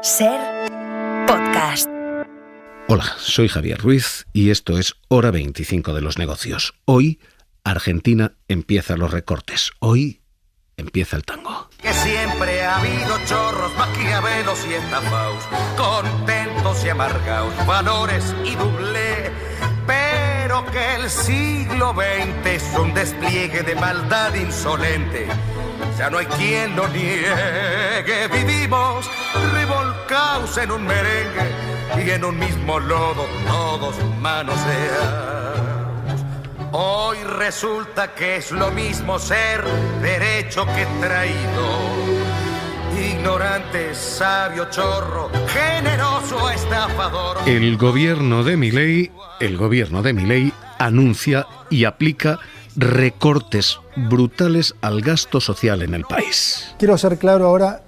SER Podcast. Hola, soy Javier Ruiz y esto es Hora 25 de los negocios. Hoy, Argentina empieza los recortes. Hoy empieza el tango. Que siempre ha habido chorros, maquiavelos y estafaos, contentos y amargaos, valores y doblé. Pero que el siglo XX es un despliegue de maldad insolente. Ya no hay quien lo niegue. Vivimos revolcados en un merengue y en un mismo lodo todos manoseados. Hoy resulta que es lo mismo ser derecho que traído, ignorante, sabio, chorro, generoso, estafador. El gobierno de Milei anuncia y aplica recortes brutales al gasto social en el país. Quiero ser claro ahora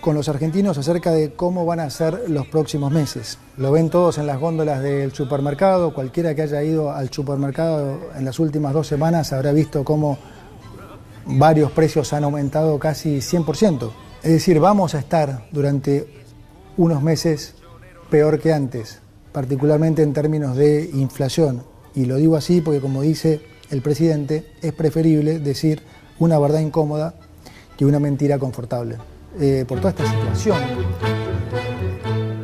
con los argentinos acerca de cómo van a ser los próximos meses. Lo ven todos en las góndolas del supermercado. Cualquiera que haya ido al supermercado en las últimas 2 semanas habrá visto cómo varios precios han aumentado casi 100%. Es decir, vamos a estar durante unos meses peor que antes, particularmente en términos de inflación. Y lo digo así porque, como dice el presidente, es preferible decir una verdad incómoda que una mentira confortable. Por toda esta situación.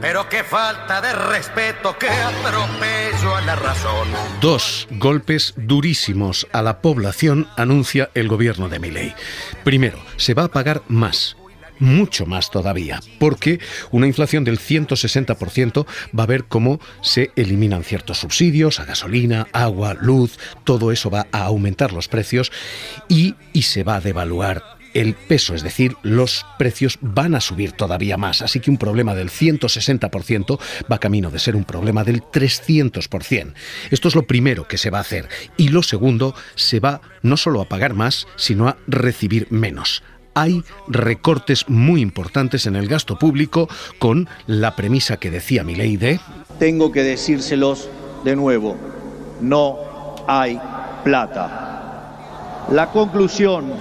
Pero qué falta de respeto, qué atropello a la razón. 2 golpes durísimos a la población anuncia el gobierno de Milei. Primero, se va a pagar más. Mucho más todavía, porque una inflación del 160% va a ver cómo se eliminan ciertos subsidios a gasolina, agua, luz. Todo eso va a aumentar los precios y se va a devaluar el peso, es decir, los precios van a subir todavía más. Así que un problema del 160% va camino de ser un problema del 300%. Esto es lo primero que se va a hacer. Y lo segundo, se va no solo a pagar más, sino a recibir menos. Hay recortes muy importantes en el gasto público con la premisa que decía Milei de... Tengo que decírselos de nuevo, no hay plata. La conclusión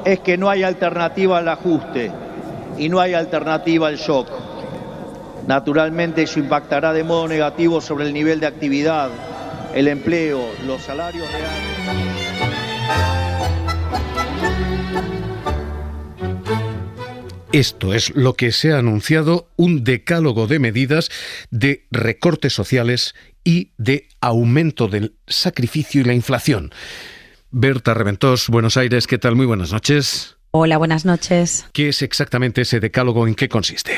es que no hay alternativa al ajuste y no hay alternativa al shock. Naturalmente eso impactará de modo negativo sobre el nivel de actividad, el empleo, los salarios reales. Esto es lo que se ha anunciado, un decálogo de medidas de recortes sociales y de aumento del sacrificio y la inflación. Berta Reventós, Buenos Aires, ¿qué tal? Muy buenas noches. Hola, buenas noches. ¿Qué es exactamente ese decálogo? ¿En qué consiste?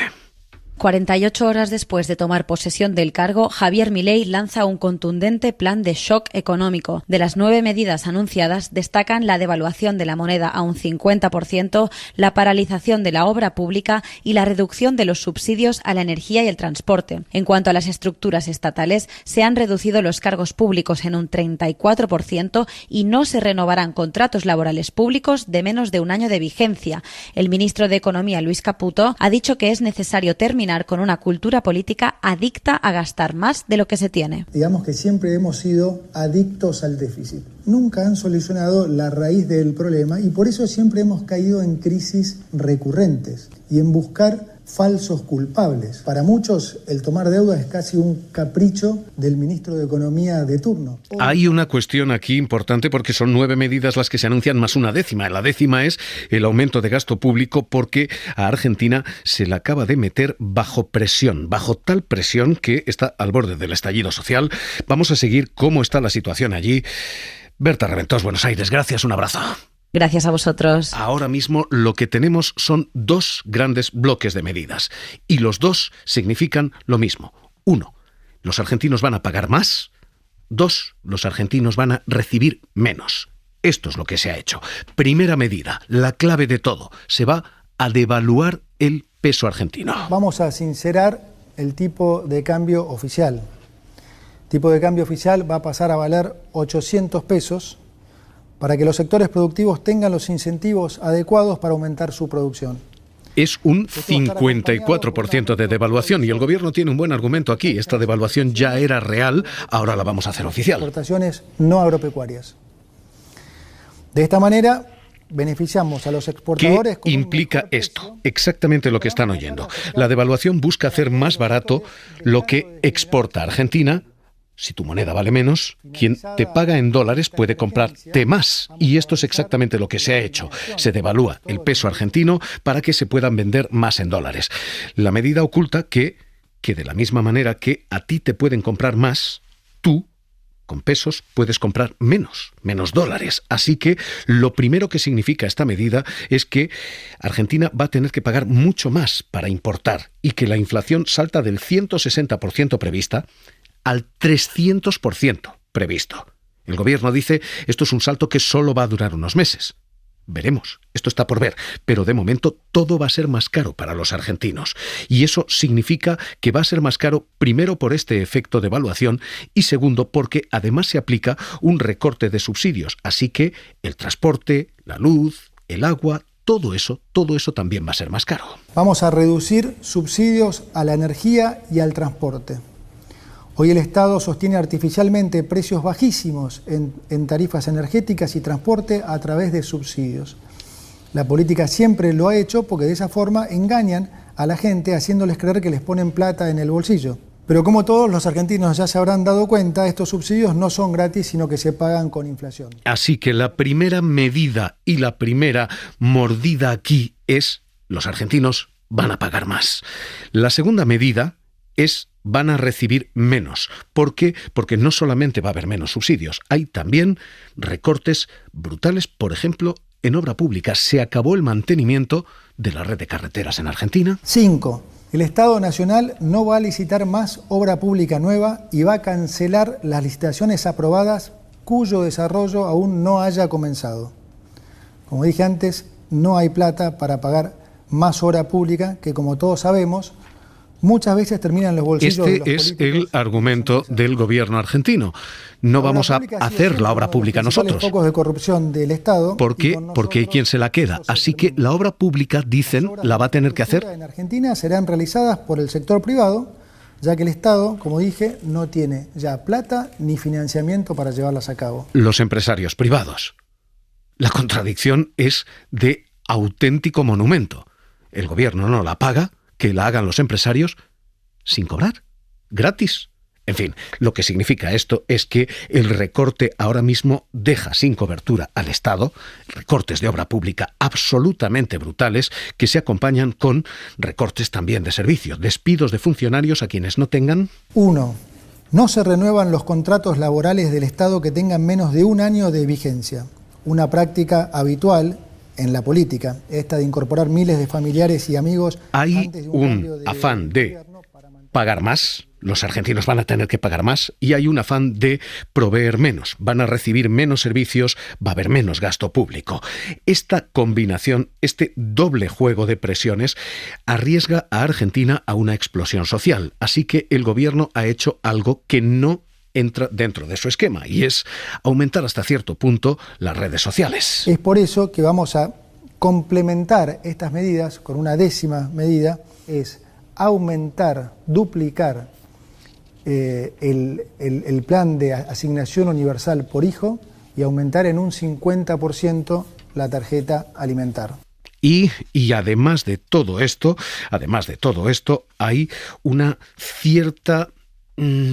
48 horas después de tomar posesión del cargo, Javier Milei lanza un contundente plan de shock económico. De las 9 medidas anunciadas, destacan la devaluación de la moneda a un 50%, la paralización de la obra pública y la reducción de los subsidios a la energía y el transporte. En cuanto a las estructuras estatales, se han reducido los cargos públicos en un 34% y no se renovarán contratos laborales públicos de menos de un año de vigencia. El ministro de Economía, Luis Caputo, ha dicho que es necesario terminar con una cultura política adicta a gastar más de lo que se tiene. Digamos que siempre hemos sido adictos al déficit. Nunca han solucionado la raíz del problema y por eso siempre hemos caído en crisis recurrentes y en buscar falsos culpables. Para muchos, el tomar deuda es casi un capricho del ministro de Economía de turno. Hay una cuestión aquí importante porque son 9 medidas las que se anuncian más una décima. La décima es el aumento de gasto público porque a Argentina se le acaba de meter bajo presión, bajo tal presión que está al borde del estallido social. Vamos a seguir cómo está la situación allí. Berta Reventós, Buenos Aires, gracias, un abrazo. Gracias a vosotros. Ahora mismo lo que tenemos son 2 grandes bloques de medidas y los 2 significan lo mismo. 1, los argentinos van a pagar más. 2, los argentinos van a recibir menos. Esto es lo que se ha hecho. Primera medida, la clave de todo, se va a devaluar el peso argentino. Vamos a sincerar el tipo de cambio oficial. El tipo de cambio oficial va a pasar a valer 800 pesos para que los sectores productivos tengan los incentivos adecuados para aumentar su producción. Es un 54% de devaluación y el gobierno tiene un buen argumento aquí. Esta devaluación ya era real, ahora la vamos a hacer oficial. Exportaciones no agropecuarias. De esta manera, beneficiamos a los exportadores. ¿Qué implica esto? Exactamente lo que están oyendo. La devaluación busca hacer más barato lo que exporta Argentina. Si tu moneda vale menos, quien te paga en dólares puede comprarte más. Y esto es exactamente lo que se ha hecho. Se devalúa el peso argentino para que se puedan vender más en dólares. La medida oculta que de la misma manera que a ti te pueden comprar más, tú, con pesos, puedes comprar menos dólares. Así que lo primero que significa esta medida es que Argentina va a tener que pagar mucho más para importar y que la inflación salta del 160% prevista al 300% previsto. El gobierno dice esto es un salto que solo va a durar unos meses. Veremos, esto está por ver, pero de momento todo va a ser más caro para los argentinos. Y eso significa que va a ser más caro primero por este efecto de devaluación y segundo porque además se aplica un recorte de subsidios. Así que el transporte, la luz, el agua, todo eso también va a ser más caro. Vamos a reducir subsidios a la energía y al transporte. Hoy el Estado sostiene artificialmente precios bajísimos en tarifas energéticas y transporte a través de subsidios. La política siempre lo ha hecho porque de esa forma engañan a la gente haciéndoles creer que les ponen plata en el bolsillo. Pero como todos los argentinos ya se habrán dado cuenta, estos subsidios no son gratis, sino que se pagan con inflación. Así que la primera medida y la primera mordida aquí es los argentinos van a pagar más. La segunda medida es van a recibir menos. ¿Por qué? Porque no solamente va a haber menos subsidios, hay también recortes brutales, por ejemplo, en obra pública. Se acabó el mantenimiento de la red de carreteras en Argentina. 5. El Estado Nacional no va a licitar más obra pública nueva y va a cancelar las licitaciones aprobadas cuyo desarrollo aún no haya comenzado. Como dije antes, no hay plata para pagar más obra pública que, como todos sabemos, muchas veces termina en los bolsillos de los políticos. Este es el argumento del gobierno argentino. No vamos a hacer la obra pública nosotros. Focos de corrupción del Estado. ¿Por qué? Porque hay quien se la queda. Así que la obra pública, dicen, la va a tener que hacer. En Argentina serán realizadas por el sector privado, ya que el Estado, como dije, no tiene ya plata ni financiamiento para llevarlas a cabo. Los empresarios privados. La contradicción es de auténtico monumento. El gobierno no la paga, que la hagan los empresarios sin cobrar, gratis. En fin, lo que significa esto es que el recorte ahora mismo deja sin cobertura al Estado, recortes de obra pública absolutamente brutales que se acompañan con recortes también de servicios, despidos de funcionarios a quienes no tengan... 1. No se renuevan los contratos laborales del Estado que tengan menos de un año de vigencia, una práctica habitual en la política, esta de incorporar miles de familiares y amigos. Hay un afán de pagar más, los argentinos van a tener que pagar más, y hay un afán de proveer menos, van a recibir menos servicios, va a haber menos gasto público. Esta combinación, este doble juego de presiones, arriesga a Argentina a una explosión social, así que el gobierno ha hecho algo que no entra dentro de su esquema, y es aumentar hasta cierto punto las redes sociales. Es por eso que vamos a complementar estas medidas con una décima medida, es aumentar, duplicar el plan de asignación universal por hijo y aumentar en un 50% la tarjeta alimentar. Y además de todo esto, hay una cierta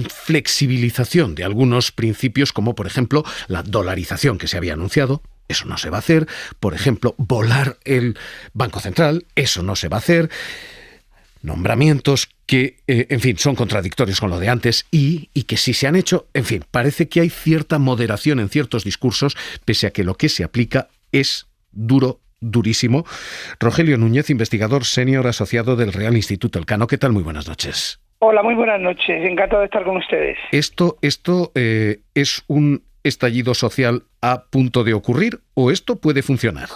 flexibilización de algunos principios, como por ejemplo la dolarización que se había anunciado. Eso no se va a hacer. Por ejemplo, volar el Banco Central, eso no se va a hacer. Nombramientos que, en fin, son contradictorios con lo de antes y que sí se han hecho. En fin, parece que hay cierta moderación en ciertos discursos, pese a que lo que se aplica es durísimo. Rogelio Núñez, investigador senior asociado del Real Instituto Elcano. ¿Qué tal? Muy buenas noches. Hola, muy buenas noches. Encantado de estar con ustedes. ¿Esto es un estallido social a punto de ocurrir o esto puede funcionar?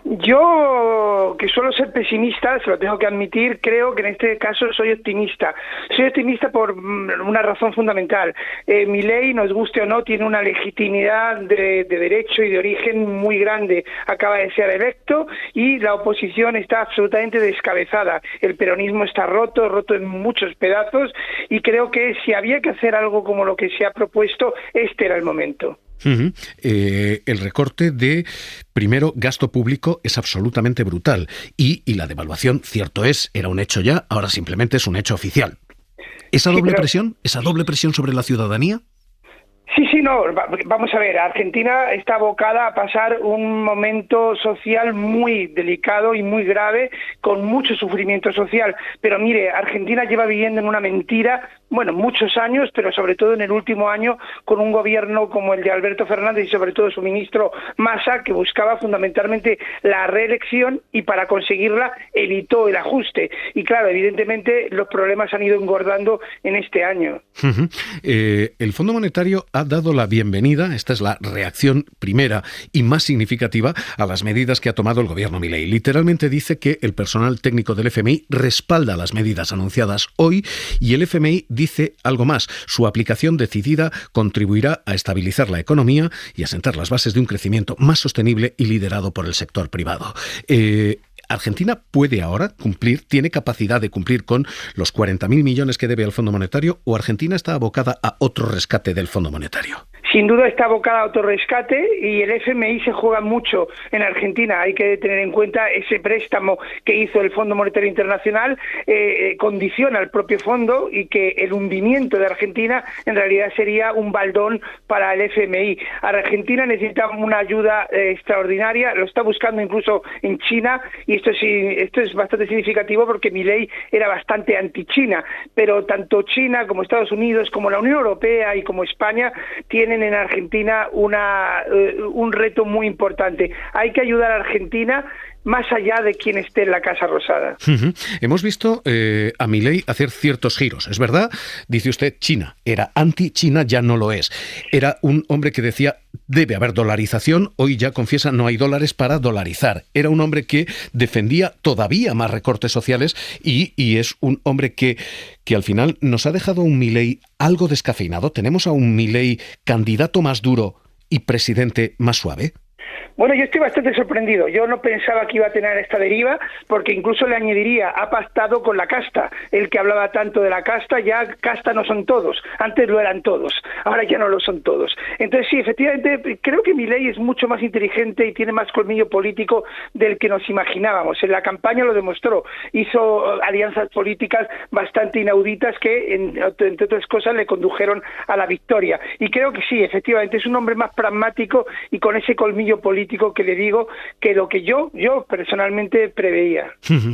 Yo, que suelo ser pesimista, se lo tengo que admitir, creo que en este caso soy optimista. Soy optimista por una razón fundamental. Milei, nos guste o no, tiene una legitimidad de derecho y de origen muy grande. Acaba de ser electo y la oposición está absolutamente descabezada. El peronismo está roto en muchos pedazos, y creo que si había que hacer algo como lo que se ha propuesto, este era el momento. El recorte de, primero, gasto público es absolutamente brutal y la devaluación, cierto es, era un hecho ya, ahora simplemente es un hecho oficial. ¿Esa doble presión sobre la ciudadanía? Sí, no, vamos a ver, Argentina está abocada a pasar un momento social muy delicado y muy grave, con mucho sufrimiento social, pero mire, Argentina lleva viviendo en una mentira, bueno, muchos años, pero sobre todo en el último año, con un gobierno como el de Alberto Fernández y sobre todo su ministro Massa, que buscaba fundamentalmente la reelección y para conseguirla evitó el ajuste. Y claro, evidentemente los problemas han ido engordando en este año. El Fondo Monetario ha dado la bienvenida, esta es la reacción primera y más significativa a las medidas que ha tomado el gobierno Milei. Literalmente dice que el personal técnico del FMI respalda las medidas anunciadas hoy y el FMI dice algo más. Su aplicación decidida contribuirá a estabilizar la economía y a sentar las bases de un crecimiento más sostenible y liderado por el sector privado. ¿Argentina puede ahora cumplir, tiene capacidad de cumplir con los 40.000 millones que debe al Fondo Monetario o Argentina está abocada a otro rescate del Fondo Monetario? Sin duda está abocada a otro rescate y el FMI se juega mucho en Argentina. Hay que tener en cuenta ese préstamo que hizo el Fondo Monetario Internacional, condiciona al propio fondo y que el hundimiento de Argentina en realidad sería un baldón para el FMI. Argentina necesita una ayuda extraordinaria, lo está buscando incluso en China y esto es bastante significativo porque Milei era bastante anti-China, pero tanto China como Estados Unidos, como la Unión Europea y como España tienen en Argentina un reto muy importante. Hay que ayudar a Argentina más allá de quien esté en la Casa Rosada. Hemos visto a Milei hacer ciertos giros. Es verdad, dice usted, China era anti-China, ya no lo es. Era un hombre que decía debe haber dolarización, hoy ya confiesa no hay dólares para dolarizar. Era un hombre que defendía todavía más recortes sociales y es un hombre que al final nos ha dejado un Milei algo descafeinado. ¿Tenemos a un Milei candidato más duro y presidente más suave? Bueno, yo estoy bastante sorprendido. Yo no pensaba que iba a tener esta deriva, porque incluso le añadiría, ha pactado con la casta. El que hablaba tanto de la casta, ya casta no son todos. Antes lo eran todos, ahora ya no lo son todos. Entonces sí, efectivamente, creo que Milei es mucho más inteligente y tiene más colmillo político del que nos imaginábamos. En la campaña lo demostró. Hizo alianzas políticas bastante inauditas que, entre otras cosas, le condujeron a la victoria. Y creo que sí, efectivamente, es un hombre más pragmático y con ese colmillo político que le digo que lo que yo personalmente preveía.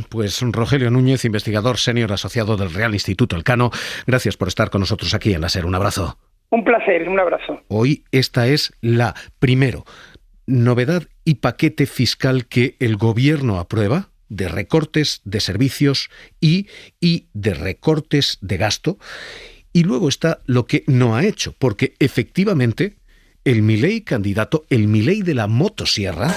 Pues Rogelio Núñez, investigador senior asociado del Real Instituto Elcano, gracias por estar con nosotros aquí en La SER. Un abrazo. Un placer, un abrazo. Hoy esta es la, primero, novedad y paquete fiscal que el gobierno aprueba de recortes de servicios y de recortes de gasto. Y luego está lo que no ha hecho, porque efectivamente el Milei candidato, el Milei de la motosierra,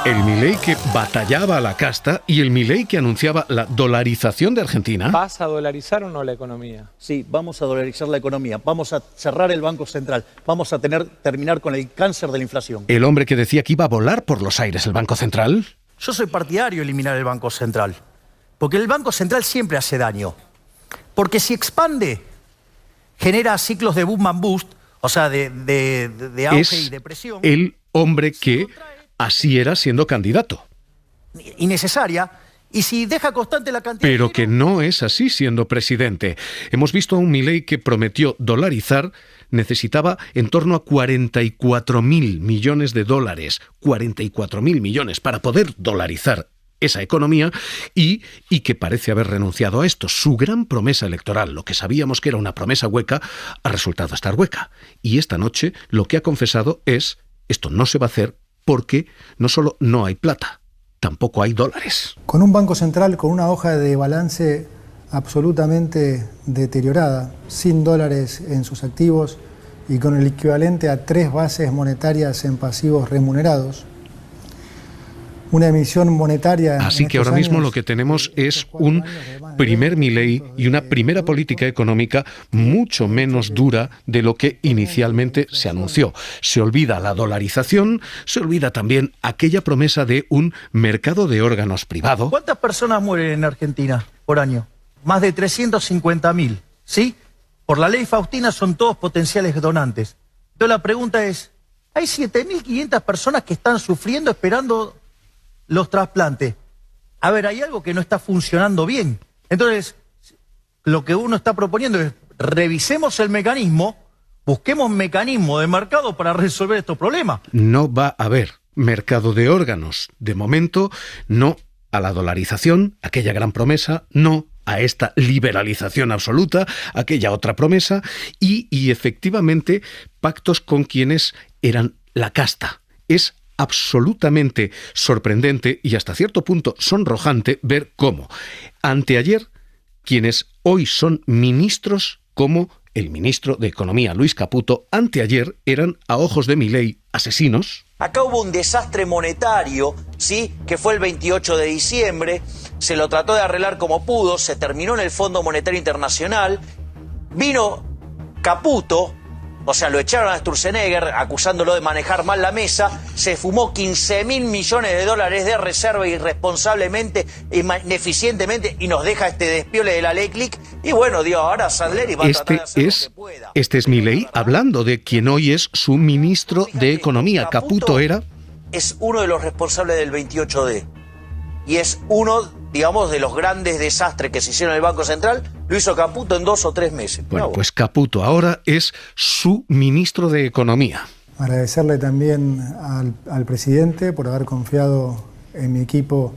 el Milei que batallaba a la casta y el Milei que anunciaba la dolarización de Argentina. ¿Vas a dolarizar o no la economía? Sí, vamos a dolarizar la economía, vamos a cerrar el Banco Central, vamos a terminar con el cáncer de la inflación. El hombre que decía que iba a volar por los aires el Banco Central. Yo soy partidario de eliminar el Banco Central, porque el Banco Central siempre hace daño. Porque si expande, genera ciclos de boom and bust, o sea, de auge y depresión. El hombre que así era siendo candidato. Innecesaria. Y si deja constante la cantidad... Pero que no es así siendo presidente. Hemos visto a un Milei que prometió dolarizar, necesitaba en torno a 44.000 millones de dólares. 44.000 millones para poder dolarizar esa economía y que parece haber renunciado a esto. Su gran promesa electoral, lo que sabíamos que era una promesa hueca, ha resultado estar hueca. Y esta noche lo que ha confesado es, esto no se va a hacer porque no solo no hay plata, tampoco hay dólares. Con un Banco Central con una hoja de balance absolutamente deteriorada, sin dólares en sus activos y con el equivalente a 3 bases monetarias en pasivos remunerados, una emisión monetaria. Así que ahora mismo lo que tenemos es un primer Milei y una primera política económica mucho menos dura de lo que inicialmente se anunció. Se olvida la dolarización, se olvida también aquella promesa de un mercado de órganos privado. ¿Cuántas personas mueren en Argentina por año? más de 350.000, ¿sí? Por la ley Faustina son todos potenciales donantes. Entonces la pregunta es, hay 7.500 personas que están sufriendo esperando los trasplantes. A ver, hay algo que no está funcionando bien. Entonces, lo que uno está proponiendo es, revisemos el mecanismo, busquemos mecanismos de mercado para resolver estos problemas. No va a haber mercado de órganos. De momento, no a la dolarización, aquella gran promesa, no a esta liberalización absoluta, aquella otra promesa, y efectivamente pactos con quienes eran la casta. Es absolutamente sorprendente y hasta cierto punto sonrojante ver cómo anteayer quienes hoy son ministros, como el ministro de Economía, Luis Caputo, anteayer eran, a ojos de Milei, asesinos. Acá hubo un desastre monetario, ¿sí? Que fue el 28 de diciembre, se lo trató de arreglar como pudo, se terminó en el Fondo Monetario Internacional, vino Caputo, o sea, lo echaron a Sturzenegger acusándolo de manejar mal la mesa, se fumó 15.000 millones de dólares de reserva irresponsablemente, ineficientemente, y nos deja este despiole de la ley Click, y bueno, Dios, ahora Sandleri va a tratar de hacer lo que pueda. Este es Milei hablando de quien hoy es su ministro de Economía. Caputo era... Es uno de los responsables del 28D, y es uno, digamos, de los grandes desastres que se hicieron en el Banco Central. Lo hizo Caputo en 2 o 3 meses. Bueno, pues Caputo ahora es su ministro de Economía. Agradecerle también al presidente por haber confiado en mi equipo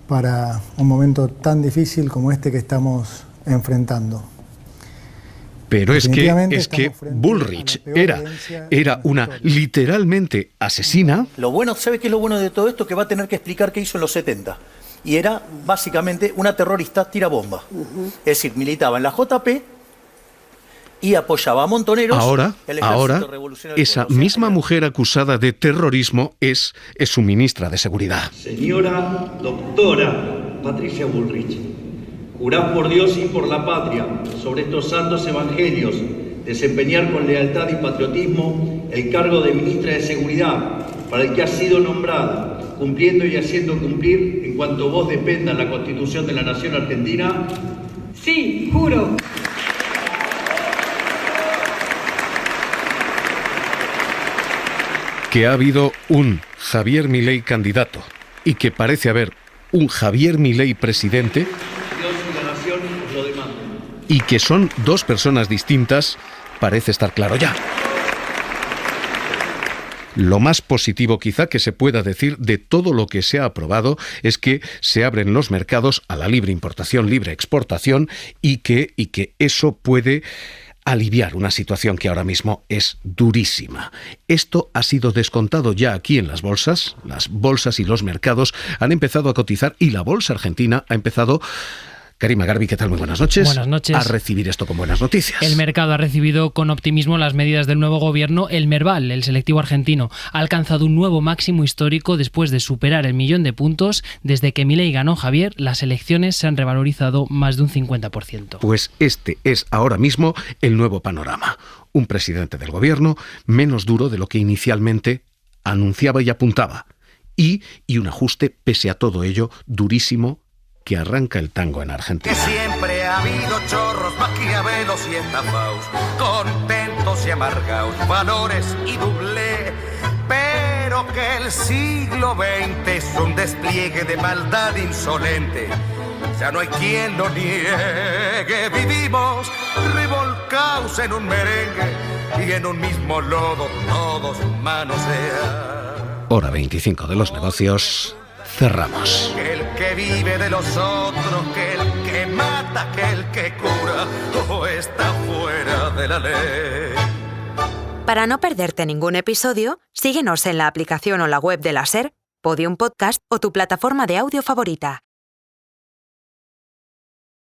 para un momento tan difícil como este que estamos enfrentando. Pero es que Bullrich era una literalmente asesina. Lo bueno, ¿sabe qué es lo bueno de todo esto? Que va a tener que explicar qué hizo en los 70. Y era básicamente una terrorista tirabomba. Es decir, militaba en la JP y apoyaba a montoneros. Ahora, esa misma mujer acusada de terrorismo es su ministra de Seguridad. Señora doctora Patricia Bullrich, jurás por Dios y por la patria, sobre estos santos evangelios, desempeñar con lealtad y patriotismo el cargo de ministra de Seguridad, para el que has sido nombrada, cumpliendo y haciendo cumplir en cuanto vos dependa la Constitución de la Nación Argentina. Sí, juro. Que ha habido un Javier Milei candidato y que parece haber un Javier Milei presidente, Dios y la nación os lo demandan. Y que son dos personas distintas, parece estar claro ya. Lo más positivo quizá que se pueda decir de todo lo que se ha aprobado es que se abren los mercados a la libre importación, libre exportación y que eso puede aliviar una situación que ahora mismo es durísima. Esto ha sido descontado ya aquí en las bolsas y los mercados han empezado a cotizar y la bolsa argentina ha empezado... Karima Garbi, ¿qué tal? Muy buenas noches. Buenas noches. A recibir esto con buenas noticias. El mercado ha recibido con optimismo las medidas del nuevo gobierno. El Merval, el selectivo argentino, ha alcanzado un nuevo máximo histórico después de superar el 1.000.000 de puntos. Desde que Milei ganó, Javier, las elecciones se han revalorizado más de un 50%. Pues este es ahora mismo el nuevo panorama. Un presidente del gobierno menos duro de lo que inicialmente anunciaba y apuntaba. Y un ajuste, pese a todo ello, durísimo, que arranca el tango en Argentina. Que siempre ha habido chorros, maquiavelos y estafaos, contentos y amargaos, valores y doblé, pero que el siglo XX es un despliegue de maldad insolente. Ya no hay quien lo niegue, vivimos revolcados en un merengue y en un mismo lodo todos manosean. Hora 25 de los negocios. Cerramos. Que el que vive de los otros, que el que mata, que el que cura, o está fuera de la ley. Para no perderte ningún episodio, síguenos en la aplicación o la web de la SER, Podium Podcast o tu plataforma de audio favorita.